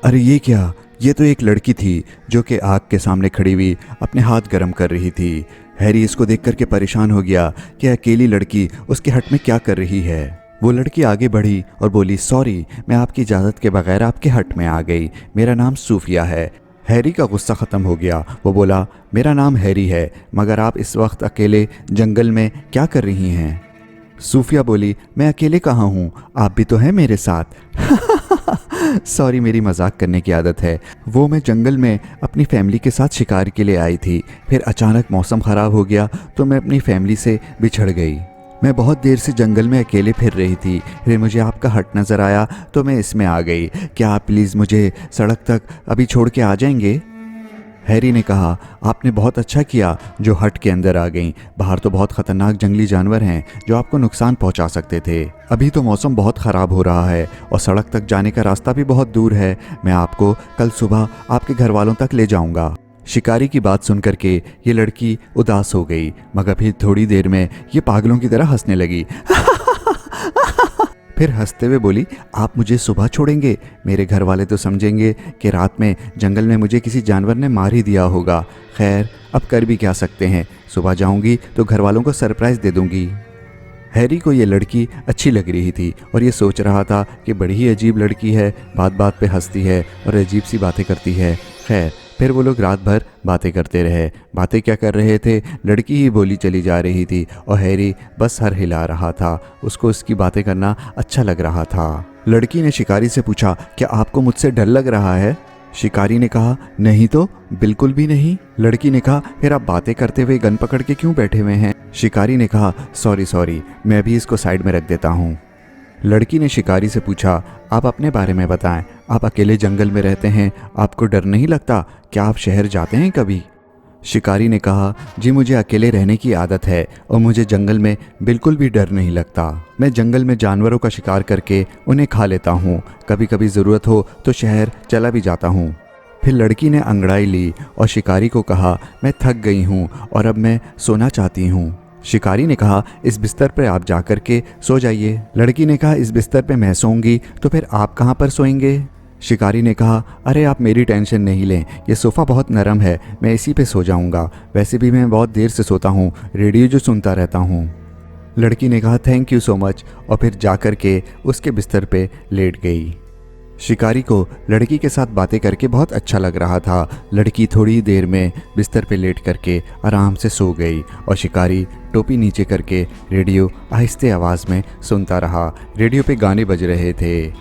अरे ये क्या? ये तो एक लड़की थी जो कि आग के सामने खड़ी हुई अपने हाथ गर्म कर रही थी। हैरी इसको देख कर के परेशान हो गया कि अकेली लड़की उसके हट में क्या कर रही है। वो लड़की आगे बढ़ी और बोली, सॉरी, मैं आपकी इजाज़त के बगैर आपके हट में आ गई। मेरा नाम सूफिया है। हैरी का गुस्सा ख़त्म हो गया। वो बोला, मेरा नाम हैरी है, मगर आप इस वक्त अकेले जंगल में क्या कर रही हैं? सूफिया बोली, मैं अकेले कहाँ हूँ, आप भी तो हैं मेरे साथ। सॉरी, मेरी मजाक करने की आदत है। वो मैं जंगल में अपनी फैमिली के साथ शिकार के लिए आई थी। फिर अचानक मौसम ख़राब हो गया तो मैं अपनी फैमिली से बिछड़ गई। मैं बहुत देर से जंगल में अकेले फिर रही थी। फिर मुझे आपका हट नज़र आया तो मैं इसमें आ गई। क्या आप प्लीज़ मुझे सड़क तक अभी छोड़ के आ जाएंगे? हैरी ने कहा, आपने बहुत अच्छा किया जो हट के अंदर आ गईं। बाहर तो बहुत ख़तरनाक जंगली जानवर हैं जो आपको नुकसान पहुंचा सकते थे। अभी तो मौसम बहुत ख़राब हो रहा है और सड़क तक जाने का रास्ता भी बहुत दूर है। मैं आपको कल सुबह आपके घर वालों तक ले जाऊंगा। शिकारी की बात सुनकर के ये लड़की उदास हो गई, मगर फिर थोड़ी देर में ये पागलों की तरह हंसने लगी। फिर हंसते हुए बोली, आप मुझे सुबह छोड़ेंगे? मेरे घर वाले तो समझेंगे कि रात में जंगल में मुझे किसी जानवर ने मार ही दिया होगा। खैर, अब कर भी क्या सकते हैं। सुबह जाऊंगी तो घर वालों को सरप्राइज़ दे दूंगी। हैरी को ये लड़की अच्छी लग रही थी और ये सोच रहा था कि बड़ी ही अजीब लड़की है, बात बात पे हंसती है और अजीब सी बातें करती है। खैर, फिर वो लोग रात भर बातें करते रहे। बातें क्या कर रहे थे, लड़की ही बोली चली जा रही थी और हैरी बस सर हिला रहा था। उसको उसकी बातें करना अच्छा लग रहा था। लड़की ने शिकारी से पूछा, क्या आपको मुझसे डर लग रहा है? शिकारी ने कहा, नहीं तो, बिल्कुल भी नहीं। लड़की ने कहा, फिर आप बातें करते हुए गन पकड़ के क्यों बैठे हुए हैं? शिकारी ने कहा, सॉरी, मैं भी इसको साइड में रख देता हूँ। लड़की ने शिकारी से पूछा, आप अपने बारे में बताएं। आप अकेले जंगल में रहते हैं, आपको डर नहीं लगता? क्या आप शहर जाते हैं कभी? शिकारी ने कहा, जी मुझे अकेले रहने की आदत है और मुझे जंगल में बिल्कुल भी डर नहीं लगता। मैं जंगल में जानवरों का शिकार करके उन्हें खा लेता हूँ। कभी कभी ज़रूरत हो तो शहर चला भी जाता हूँ। फिर लड़की ने अंगड़ाई ली और शिकारी को कहा, मैं थक गई हूँ और अब मैं सोना चाहती हूँ। शिकारी ने कहा, इस बिस्तर पर आप जा कर के सो जाइए। लड़की ने कहा, इस बिस्तर पे मैं सोऊंगी तो फिर आप कहाँ पर सोएंगे? शिकारी ने कहा, अरे आप मेरी टेंशन नहीं लें, ये सोफ़ा बहुत नरम है, मैं इसी पे सो जाऊंगा। वैसे भी मैं बहुत देर से सोता हूँ, रेडियो जो सुनता रहता हूँ। लड़की ने कहा, थैंक यू सो मच, और फिर जा कर के उसके बिस्तर पे लेट गई। शिकारी को लड़की के साथ बातें करके बहुत अच्छा लग रहा था। लड़की थोड़ी देर में बिस्तर पे लेट करके आराम से सो गई और शिकारी टोपी नीचे करके रेडियो आहिस्ते आवाज़ में सुनता रहा। रेडियो पे गाने बज रहे थे।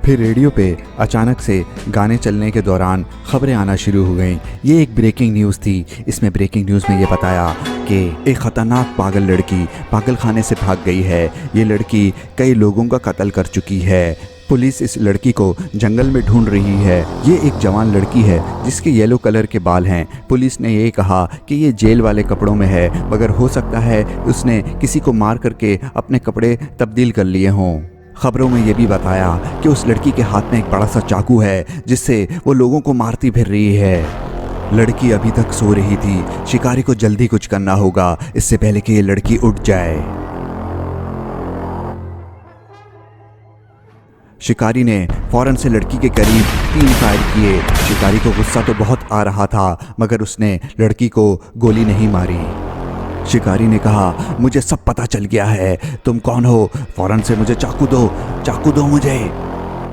फिर रेडियो पे अचानक से गाने चलने के दौरान खबरें आना शुरू हो गईं। ये एक ब्रेकिंग न्यूज़ थी। इसमें ब्रेकिंग न्यूज़ में ये बताया कि एक ख़तरनाक पागल लड़की पागल खाने से भाग गई है। ये लड़की कई लोगों का कत्ल कर चुकी है। पुलिस इस लड़की को जंगल में ढूंढ रही है। ये एक जवान लड़की है जिसके येलो कलर के बाल हैं। पुलिस ने ये कहा कि ये जेल वाले कपड़ों में है, मगर हो सकता है उसने किसी को मार करके अपने कपड़े तब्दील कर लिए हों। खबरों में ये भी बताया कि उस लड़की के हाथ में एक बड़ा सा चाकू है जिससे वो लोगों को मारती फिर रही है। लड़की अभी तक सो रही थी। शिकारी को जल्दी कुछ करना होगा इससे पहले कि ये लड़की उठ जाए। शिकारी ने फौरन से लड़की के करीब 3 फायर किए। शिकारी को गुस्सा तो बहुत आ रहा था, मगर उसने लड़की को गोली नहीं मारी। शिकारी ने कहा, मुझे सब पता चल गया है, तुम कौन हो? फौरन से मुझे चाकू दो मुझे।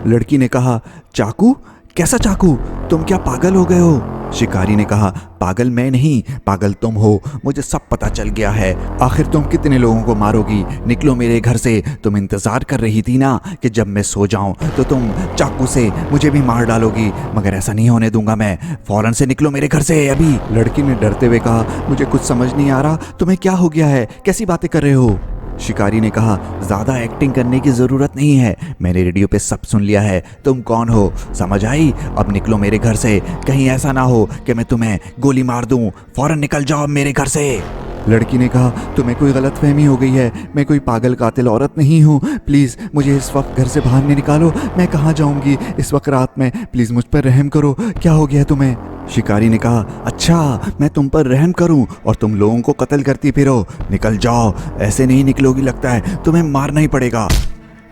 लड़की ने कहा, चाकू? कैसा चाकू? तुम क्या पागल हो गए हो? शिकारी ने कहा, पागल मैं नहीं, पागल तुम हो। मुझे सब पता चल गया है। आखिर तुम कितने लोगों को मारोगी? निकलो मेरे घर से। तुम इंतजार कर रही थी ना कि जब मैं सो जाऊं तो तुम चाकू से मुझे भी मार डालोगी, मगर ऐसा नहीं होने दूंगा मैं। फौरन से निकलो मेरे घर से अभी। लड़की ने डरते हुए कहा, मुझे कुछ समझ नहीं आ रहा, तुम्हें क्या हो गया है? कैसी बातें कर रहे हो? शिकारी ने कहा, ज़्यादा एक्टिंग करने की ज़रूरत नहीं है, मैंने रेडियो पे सब सुन लिया है। तुम कौन हो समझ आई? अब निकलो मेरे घर से, कहीं ऐसा ना हो कि मैं तुम्हें गोली मार दूं। फौरन निकल जाओ मेरे घर से। लड़की ने कहा, तुम्हें कोई गलतफहमी हो गई है, मैं कोई पागल कातिल औरत नहीं हूँ। प्लीज़ मुझे इस वक्त घर से बाहर नहीं निकालो। मैं कहाँ जाऊँगी इस वक्त रात में? प्लीज़ मुझ पर रहम करो। क्या हो गया तुम्हें? शिकारी ने कहा, अच्छा मैं तुम पर रहम करूं और तुम लोगों को कत्ल करती फिरो? निकल जाओ, ऐसे नहीं निकलोगी, लगता है तुम्हें मारना ही पड़ेगा।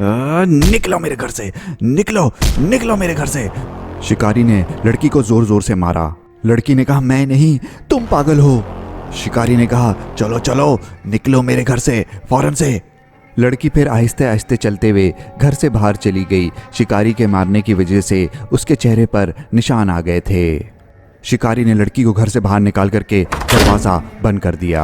निकलो मेरे घर से, निकलो निकलो मेरे घर से। शिकारी ने लड़की को जोर जोर से मारा। लड़की ने कहा, मैं नहीं, तुम पागल हो। शिकारी ने कहा, चलो चलो निकलो मेरे घर से फौरन से। लड़की फिर आहिस्ते आहिस्ते चलते हुए घर से बाहर चली गई। शिकारी के मारने की वजह से उसके चेहरे पर निशान आ गए थे। शिकारी ने लड़की को घर से बाहर निकाल करके दरवाज़ा बंद कर दिया।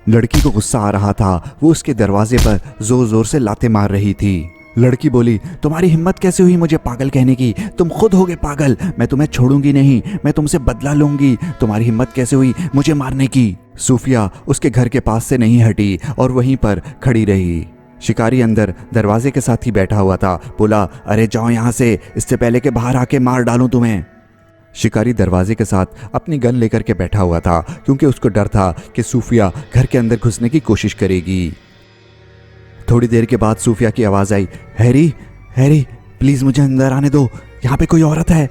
लड़की को गुस्सा आ रहा था, वो उसके दरवाजे पर जोर जोर से लाते मार रही थी। लड़की बोली, तुम्हारी हिम्मत कैसे हुई मुझे पागल कहने की? तुम खुद होगे पागल। मैं तुम्हें छोड़ूंगी नहीं, मैं तुमसे बदला लूंगी। तुम्हारी हिम्मत कैसे हुई मुझे मारने की? सूफिया उसके घर के पास से नहीं हटी और वहीं पर खड़ी रही। शिकारी अंदर दरवाजे के साथ ही बैठा हुआ था। बोला, अरे जाओ यहाँ से, इससे पहले कि बाहर आके मार डालूं तुम्हें। शिकारी दरवाजे के साथ अपनी गन लेकर के बैठा हुआ था, क्योंकि उसको डर था कि सूफिया घर के अंदर घुसने की कोशिश करेगी। थोड़ी देर के बाद सूफिया की आवाज़ आई, हैरी हैरी प्लीज़ मुझे अंदर आने दो, यहाँ पे कोई औरत है।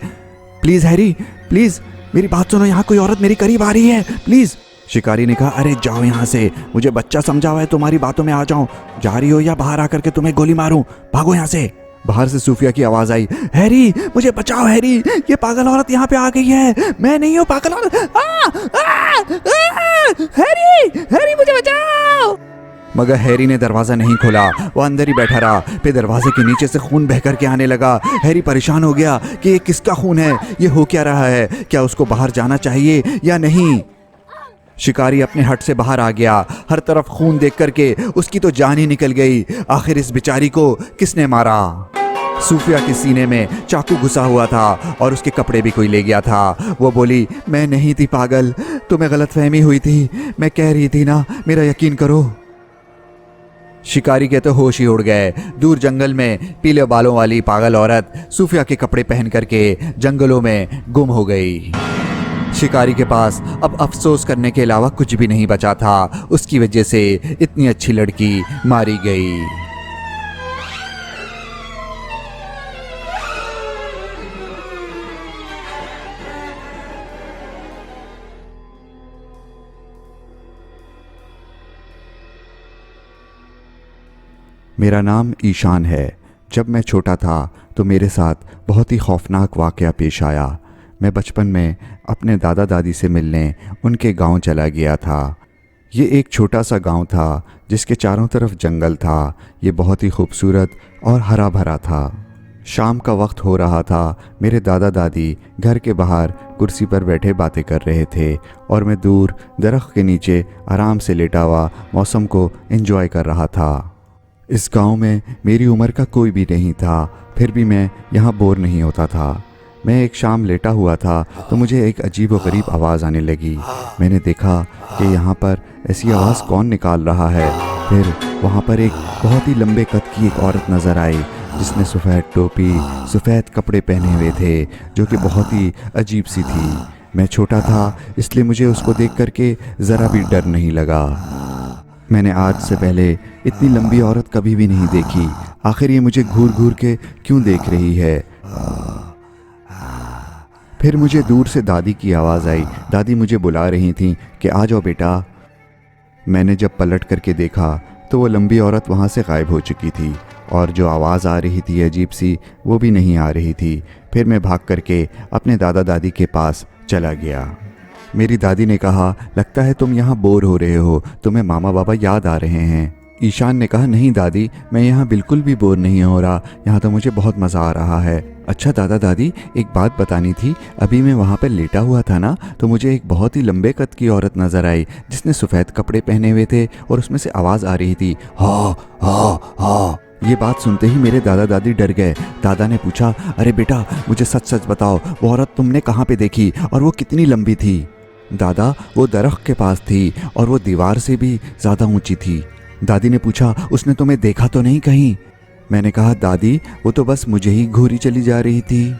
प्लीज़ हैरी प्लीज़ मेरी बात सुनो, यहाँ कोई औरत मेरे करीब आ रही है प्लीज़। शिकारी ने कहा, अरे जाओ यहाँ से, मुझे बच्चा समझा हुआ है, तुम्हारी बातों में आ जाऊँ। जा रही हो या बाहर आकर के तुम्हें गोली मारूं? भागो यहाँ से। बाहर से सूफिया की आवाज़ आई, हैरी मुझे बचाओ, हैरी ये पागल औरत यहाँ पे आ गई है, मैं नहीं हूँ पागल औरत। हैरी हैरी मुझे बचाओ। मगर हैरी ने दरवाज़ा नहीं खोला, वो अंदर ही बैठा रहा। फिर दरवाजे के नीचे से खून बह कर के आने लगा। हैरी परेशान हो गया कि ये किसका खून है, ये हो क्या रहा है, क्या उसको बाहर जाना चाहिए या नहीं। शिकारी अपने हट से बाहर आ गया। हर तरफ खून देख करके उसकी तो जान ही निकल गई। आखिर इस बेचारी को किसने मारा? सूफिया के सीने में चाकू घुसा हुआ था और उसके कपड़े भी कोई ले गया था। वो बोली, मैं नहीं थी पागल, तुम्हें गलतफहमी हुई थी, मैं कह रही थी ना, मेरा यकीन करो। शिकारी के तो होश ही उड़ गए। दूर जंगल में पीले बालों वाली पागल औरत सूफिया के कपड़े पहन करके जंगलों में गुम हो गई। शिकारी के पास अब अफसोस करने के अलावा कुछ भी नहीं बचा था। उसकी वजह से इतनी अच्छी लड़की मारी गई। मेरा नाम ईशान है। जब मैं छोटा था तो मेरे साथ बहुत ही खौफनाक वाक़या पेश आया। मैं बचपन में अपने दादा दादी से मिलने उनके गांव चला गया था। ये एक छोटा सा गांव था जिसके चारों तरफ जंगल था। ये बहुत ही खूबसूरत और हरा भरा था। शाम का वक्त हो रहा था। मेरे दादा दादी घर के बाहर कुर्सी पर बैठे बातें कर रहे थे और मैं दूर दरख्त के नीचे आराम से लेटा हुआ मौसम को एंजॉय कर रहा था। इस गांव में मेरी उम्र का कोई भी नहीं था, फिर भी मैं यहाँ बोर नहीं होता था। मैं एक शाम लेटा हुआ था तो मुझे एक अजीब व गरीब आवाज़ आने लगी। मैंने देखा कि यहाँ पर ऐसी आवाज़ कौन निकाल रहा है। फिर वहाँ पर एक बहुत ही लंबे कद की एक औरत नज़र आई जिसने सफ़ेद टोपी, सफ़ेद कपड़े पहने हुए थे, जो कि बहुत ही अजीब सी थी। मैं छोटा था इसलिए मुझे उसको देख करके ज़रा भी डर नहीं लगा। मैंने आज से पहले इतनी लंबी औरत कभी भी नहीं देखी। आखिर ये मुझे घूर घूर के क्यों देख रही है। फिर मुझे दूर से दादी की आवाज़ आई। दादी मुझे बुला रही थी कि आ जाओ बेटा। मैंने जब पलट करके देखा तो वो लंबी औरत वहाँ से गायब हो चुकी थी और जो आवाज़ आ रही थी अजीब सी, वो भी नहीं आ रही थी। फिर मैं भाग करके अपने दादा दादी के पास चला गया। मेरी दादी ने कहा, लगता है तुम यहाँ बोर हो रहे हो, तुम्हें मामा बाबा याद आ रहे हैं। ईशान ने कहा, नहीं दादी, मैं यहाँ बिल्कुल भी बोर नहीं हो रहा, यहाँ तो मुझे बहुत मज़ा आ रहा है। अच्छा दादा दादी, एक बात बतानी थी। अभी मैं वहाँ पर लेटा हुआ था ना, तो मुझे एक बहुत ही लंबे कद की औरत नज़र आई जिसने सफ़ेद कपड़े पहने हुए थे और उसमें से आवाज़ आ रही थी, हाँ हाँ हाँ। ये बात सुनते ही मेरे दादा दादी डर गए। दादा ने पूछा, अरे बेटा मुझे सच सच बताओ, वो औरत तुमने कहाँ पे देखी और वो कितनी लंबी थी? दादा, वो दरख्त के पास थी और वो दीवार से भी ज़्यादा ऊंची थी। दादी ने पूछा, उसने तुम्हें देखा तो नहीं कहीं? मैंने कहा, दादी वो तो बस मुझे ही घूरी चली जा रही थी।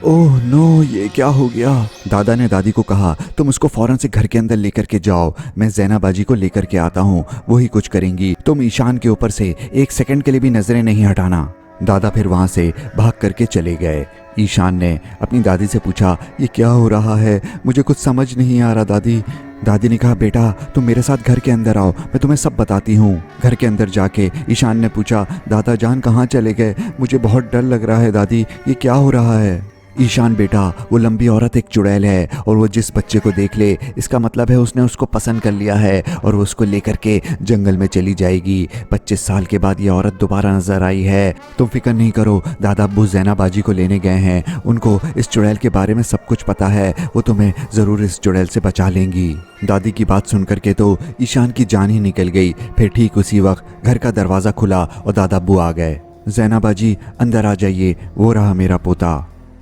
ओह नो, ये क्या हो गया? दादा ने दादी को कहा, तुम उसको फौरन से घर के अंदर लेकर के जाओ, मैं ज़ैना बाजी को लेकर के आता हूँ, वही कुछ करेंगी। तुम ईशान के ऊपर से एक सेकंड के लिए भी नजरें नहीं हटाना। दादा फिर वहाँ से भाग करके चले गए। ईशान ने अपनी दादी से पूछा, ये क्या हो रहा है? मुझे कुछ समझ नहीं आ रहा दादी। दादी ने कहा, बेटा तुम मेरे साथ घर के अंदर आओ, मैं तुम्हें सब बताती हूँ। घर के अंदर जाके ईशान ने पूछा, दादा जान कहाँ चले गए? मुझे बहुत डर लग रहा है दादी, ये क्या हो रहा है? ईशान बेटा, वो लंबी औरत एक चुड़ैल है और वो जिस बच्चे को देख ले इसका मतलब है उसने उसको पसंद कर लिया है और वो उसको लेकर के जंगल में चली जाएगी। 25 साल के बाद ये औरत दोबारा नजर आई है। तुम फिक्र नहीं करो, दादा अब्बू ज़ैना बाजी को लेने गए हैं, उनको इस चुड़ैल के बारे में सब कुछ पता है, वो तुम्हें ज़रूर इस चुड़ैल से बचा लेंगी। दादी की बात सुन करके तो ईशान की जान ही निकल गई। फिर ठीक उसी वक्त घर का दरवाज़ा खुला और दादा अब्बू आ गए। ज़ैना बाजी अंदर आ जाइए, वो रहा मेरा पोता।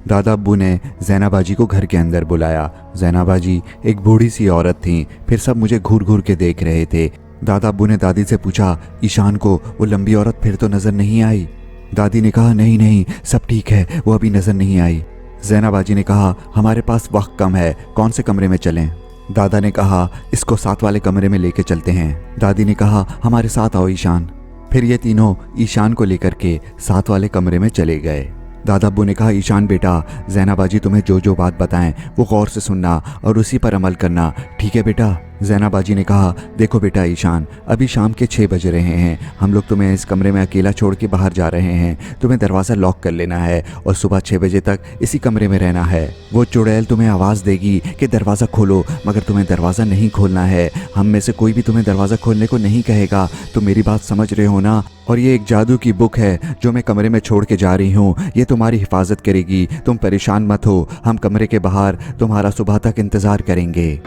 दादा अब्बू ने ज़ैना बाजी को घर के अंदर बुलाया। ज़ैना बाजी एक बूढ़ी सी औरत थी। फिर सब मुझे घूर घूर के देख रहे थे। दादा अब्बू ने दादी से पूछा, ईशान को वो लंबी औरत फिर तो नज़र नहीं आई? दादी ने कहा, नहीं नहीं सब ठीक है, वो अभी नज़र नहीं आई। ज़ैना बाजी ने कहा, हमारे पास वक्त कम है, कौन से कमरे में चलें? दादा ने कहा, इसको साथ वाले कमरे में लेके चलते हैं। दादी ने कहा, हमारे साथ आओ ईशान। फिर ये तीनों ईशान को लेकर के साथ वाले कमरे में चले गए। दादा अब्बू ने कहा, ईशान बेटा, ज़ैना बाजी तुम्हें जो जो बात बताएं वो गौर से सुनना और उसी पर अमल करना, ठीक है बेटा? ज़ैना बाजी ने कहा, देखो बेटा ईशान, अभी शाम के 6 बज रहे हैं, हम लोग तुम्हें इस कमरे में अकेला छोड़ के बाहर जा रहे हैं। तुम्हें दरवाज़ा लॉक कर लेना है और सुबह 6 बजे तक इसी कमरे में रहना है। वो चुड़ैल तुम्हें आवाज़ देगी कि दरवाज़ा खोलो, मगर तुम्हें दरवाज़ा नहीं खोलना है। हम में से कोई भी तुम्हें दरवाज़ा खोलने को नहीं कहेगा। तुम मेरी बात समझ रहे हो ना? और ये एक जादू की बुक है जो मैं कमरे में छोड़ के जा रही हूँ, ये तुम्हारी हिफाजत करेगी। तुम परेशान मत हो, हम कमरे के बाहर तुम्हारा सुबह तक इंतज़ार करेंगे।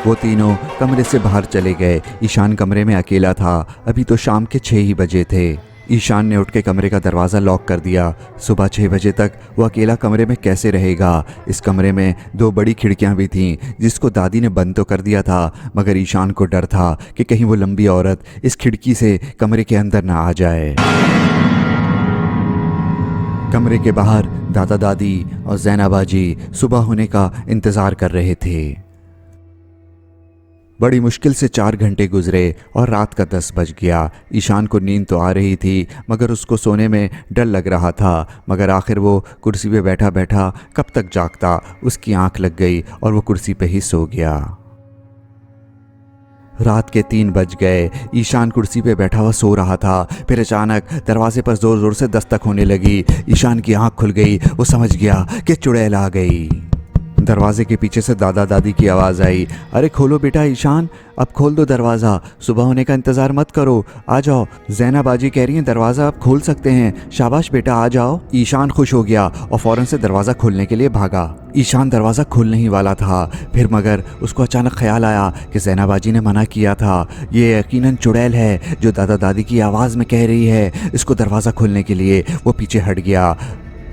वो तीनों कमरे से बाहर चले गए। ईशान कमरे में अकेला था। अभी तो शाम के 6 ही बजे थे। ईशान ने उठ के कमरे का दरवाज़ा लॉक कर दिया। सुबह 6 बजे तक वो अकेला कमरे में कैसे रहेगा? इस कमरे में 2 बड़ी खिड़कियां भी थीं जिसको दादी ने बंद तो कर दिया था, मगर ईशान को डर था कि कहीं वो लंबी औरत इस खिड़की से कमरे के अंदर ना आ जाए। कमरे के बाहर दादा दादी और ज़ैना बाजी सुबह होने का इंतज़ार कर रहे थे। बड़ी मुश्किल से 4 घंटे गुजरे और रात का 10 बज गया। ईशान को नींद तो आ रही थी, मगर उसको सोने में डर लग रहा था। मगर आखिर वो कुर्सी पे बैठा बैठा कब तक जागता? उसकी आंख लग गई और वो कुर्सी पे ही सो गया। रात के 3 बज गए। ईशान कुर्सी पे बैठा हुआ सो रहा था। फिर अचानक दरवाजे पर ज़ोर ज़ोर से दस्तक होने लगी। ईशान की आंख खुल गई। वो समझ गया कि चुड़ैल आ गई। दरवाजे के पीछे से दादा दादी की आवाज़ आई, अरे खोलो बेटा ईशान, अब खोल दो दरवाज़ा, सुबह होने का इंतज़ार मत करो, आ जाओ। ज़ैना बाजी कह रही हैं दरवाज़ा आप खोल सकते हैं, शाबाश बेटा आ जाओ। ईशान खुश हो गया और फ़ौरन से दरवाज़ा खोलने के लिए भागा। ईशान दरवाज़ा खोलने ही वाला था, फिर मगर उसको अचानक ख्याल आया कि ज़ैना बाजी ने मना किया था। ये यकीनन चुड़ैल है जो दादा दादी की आवाज़ में कह रही है इसको दरवाज़ा खोलने के लिए। वो पीछे हट गया।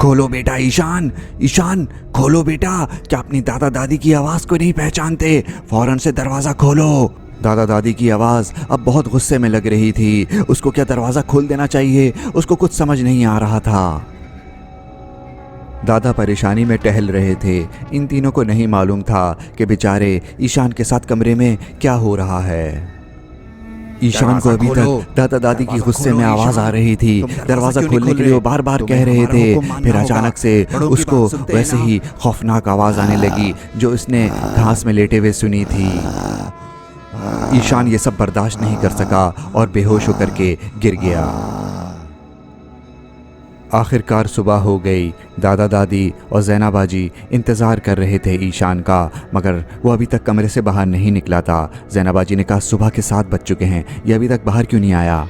खोलो बेटा ईशान, ईशान खोलो बेटा, क्या अपनी दादा दादी की आवाज़ को नहीं पहचानते? फ़ौरन से दरवाज़ा खोलो। दादा दादी की आवाज़ अब बहुत गुस्से में लग रही थी। उसको क्या दरवाज़ा खोल देना चाहिए? उसको कुछ समझ नहीं आ रहा था। दादा परेशानी में टहल रहे थे। इन तीनों को नहीं मालूम था कि बेचारे ईशान के साथ कमरे में क्या हो रहा है। ईशान को अभी तक दादा दादी की गुस्से में आवाज़ आ रही थी। दरवाज़ा खोलने के लिए वो बार बार कह रहे थे। फिर अचानक से उसको वैसे ही खौफनाक आवाज़ आने लगी जो उसने घास में लेटे हुए सुनी थी। ईशान ये सब बर्दाश्त नहीं कर सका और बेहोश होकर के गिर गया। आखिरकार सुबह हो गई। दादा दादी और ज़ैना बाजी इंतज़ार कर रहे थे ईशान का, मगर वो अभी तक कमरे से बाहर नहीं निकला था। ज़ैना बाजी ने कहा सुबह के 7 बज चुके हैं, ये अभी तक बाहर क्यों नहीं आया?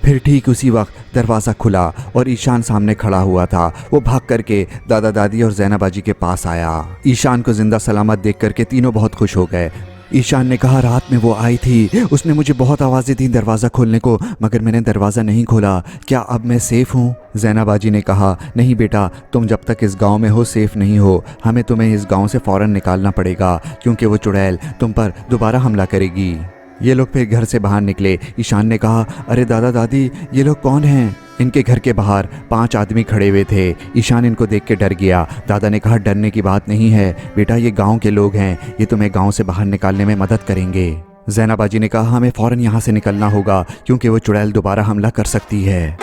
फिर ठीक उसी वक्त दरवाज़ा खुला और ईशान सामने खड़ा हुआ था। वो भाग करके दादा दादी और जैनबाजी के पास आया। ईशान को जिंदा सलामत देख करके तीनों बहुत खुश हो गए। ईशान ने कहा, रात में वो आई थी, उसने मुझे बहुत आवाज़ें दी दरवाज़ा खोलने को, मगर मैंने दरवाज़ा नहीं खोला। क्या अब मैं सेफ़ हूँ? जैनबाजी ने कहा, नहीं बेटा, तुम जब तक इस गांव में हो सेफ़ नहीं हो। हमें तुम्हें इस गांव से फ़ौरन निकालना पड़ेगा, क्योंकि वो चुड़ैल तुम पर दोबारा हमला करेगी। ये लोग फिर घर से बाहर निकले। ईशान ने कहा, अरे दादा दादी, ये लोग कौन हैं? इनके घर के बाहर 5 आदमी खड़े हुए थे। ईशान इनको देख के डर गया। दादा ने कहा, डरने की बात नहीं है बेटा, ये गांव के लोग हैं, ये तुम्हें गांव से बाहर निकालने में मदद करेंगे। जैनबाजी ने कहा, हमें फ़ौरन यहाँ से निकलना होगा, क्योंकि वो चुड़ैल दोबारा हमला कर सकती है।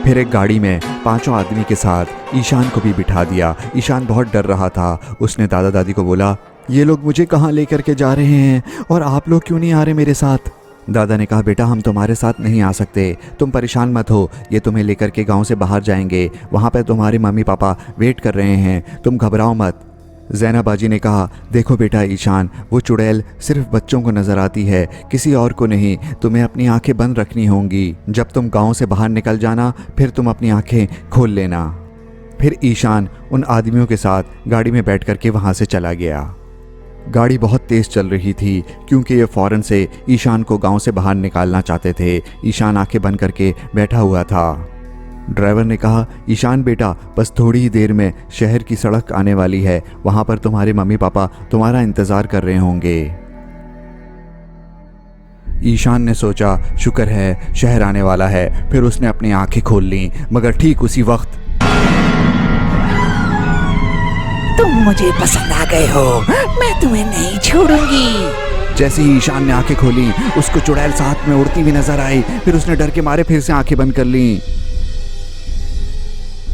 फिर एक गाड़ी में 5 आदमी के साथ ईशान को भी बिठा दिया। ईशान बहुत डर रहा था। उसने दादा दादी को बोला, ये लोग मुझे कहाँ लेकर के जा रहे हैं और आप लोग क्यों नहीं आ रहे मेरे साथ? दादा ने कहा, बेटा, हम तुम्हारे साथ नहीं आ सकते, तुम परेशान मत हो, ये तुम्हें लेकर के गांव से बाहर जाएंगे, वहाँ पर तुम्हारे मम्मी पापा वेट कर रहे हैं, तुम घबराओ मत। जैनबाजी ने कहा, देखो बेटा ईशान, वो चुड़ैल सिर्फ बच्चों को नज़र आती है, किसी और को नहीं। तुम्हें अपनी आंखें बंद रखनी होंगी। जब तुम गांव से बाहर निकल जाना, फिर तुम अपनी आंखें खोल लेना। फिर ईशान उन आदमियों के साथ गाड़ी में बैठ कर के वहाँ से चला गया। गाड़ी बहुत तेज़ चल रही थी, क्योंकि ये फ़ौरन से ईशान को गांव से बाहर निकालना चाहते थे। ईशान आंखें बंद करके बैठा हुआ था। ड्राइवर ने कहा, ईशान बेटा, बस थोड़ी ही देर में शहर की सड़क आने वाली है, वहाँ पर तुम्हारे मम्मी पापा तुम्हारा इंतज़ार कर रहे होंगे। ईशान ने सोचा, शुक्र है शहर आने वाला है। फिर उसने अपनी आंखें खोल लीं, मगर ठीक उसी वक्त तुम मुझे पसंद आ गए हो, मैं तुम्हें नहीं छोड़ूंगी। जैसे ही ईशान ने आंखें खोली, उसको चुड़ैल साथ में उड़ती हुई नजर आई। फिर उसने डर के मारे फिर से आंखें बंद कर लीं।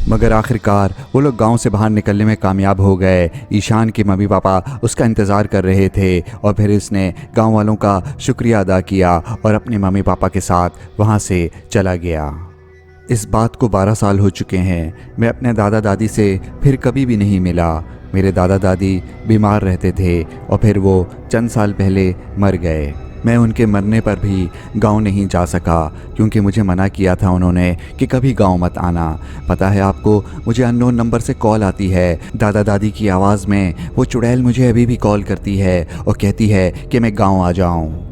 मगर आखिरकार वो लोग गांव से बाहर निकलने में कामयाब हो गए। ईशान के मम्मी पापा उसका इंतज़ार कर रहे थे और फिर इसने गांव वालों का शुक्रिया अदा किया और अपने मम्मी पापा के साथ वहां से चला गया। इस बात को 12 साल हो चुके हैं। मैं अपने दादा दादी से फिर कभी भी नहीं मिला। मेरे दादा दादी बीमार रहते थे और फिर वो चंद साल पहले मर गए। मैं उनके मरने पर भी गांव नहीं जा सका, क्योंकि मुझे मना किया था उन्होंने कि कभी गांव मत आना। पता है आपको, मुझे अननोन नंबर से कॉल आती है। दादा दादी की आवाज़ में वो चुड़ैल मुझे अभी भी कॉल करती है और कहती है कि मैं गांव आ जाऊं।